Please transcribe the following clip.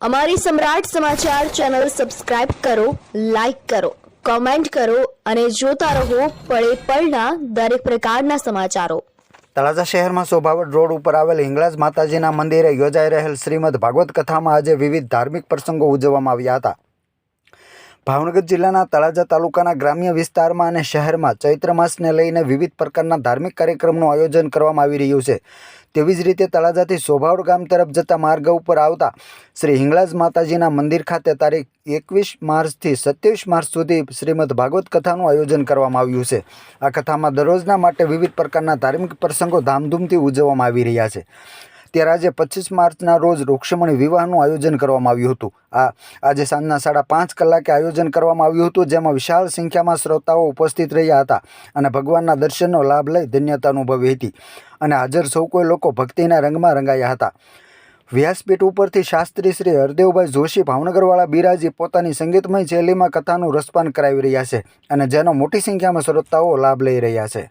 અમારી સમ્રાટ સમાચાર ચેનલ સબસ્ક્રાઇબ કરો, લાઈક કરો, કોમેન્ટ કરો અને જોતા રહો પળે પળના દરેક પ્રકારના સમાચારો। તળાજા શહેરમાં શોભાવડ રોડ ઉપર આવેલ હિંગળાજ માતાજીના મંદિરે યોજાઈ રહેલ શ્રીમદ ભાગવત કથામાં આજે વિવિધ ધાર્મિક પ્રસંગો ઉજવવામાં આવ્યા હતા। ભાવનગર જિલ્લાના તળાજા તાલુકાના ગ્રામ્ય વિસ્તારમાં અને શહેરમાં ચૈત્ર માસને લઈને વિવિધ પ્રકારના ધાર્મિક કાર્યક્રમનું આયોજન કરવામાં આવી રહ્યું છે। તેવી જ રીતે તળાજાથી શોભાવડ ગામ તરફ જતા માર્ગ ઉપર આવતા શ્રી હિંગળાજ માતાજીના મંદિર ખાતે તારીખ 21 માર્ચથી 27 માર્ચ સુધી શ્રીમદ ભાગવત કથાનું આયોજન કરવામાં આવ્યું છે। આ કથામાં દરરોજના માટે વિવિધ પ્રકારના ધાર્મિક પ્રસંગો ધામધૂમથી ઉજવવામાં આવી રહ્યા છે। ત્યારે આજે 25 માર્ચના રોજ રૂક્ષમણી વિવાહનું આયોજન કરવામાં આવ્યું હતું। આજે સાંજના 5:30 કલાકે આયોજન કરવામાં આવ્યું હતું, જેમાં વિશાળ સંખ્યામાં શ્રોતાઓ ઉપસ્થિત રહ્યા હતા અને ભગવાનના દર્શનનો લાભ લઈ ધન્યતા અનુભવી હતી અને હાજર સૌ કોઈ લોકો ભક્તિના રંગમાં રંગાયા હતા। વ્યાસપીઠ ઉપરથી શાસ્ત્રી શ્રી હરદેવભાઈ જોશી ભાવનગરવાળા બિરાજી પોતાની સંગીતમય શૈલીમાં કથાનું રસપાન કરાવી રહ્યા છે અને જેનો મોટી સંખ્યામાં શ્રોતાઓ લાભ લઈ રહ્યા છે।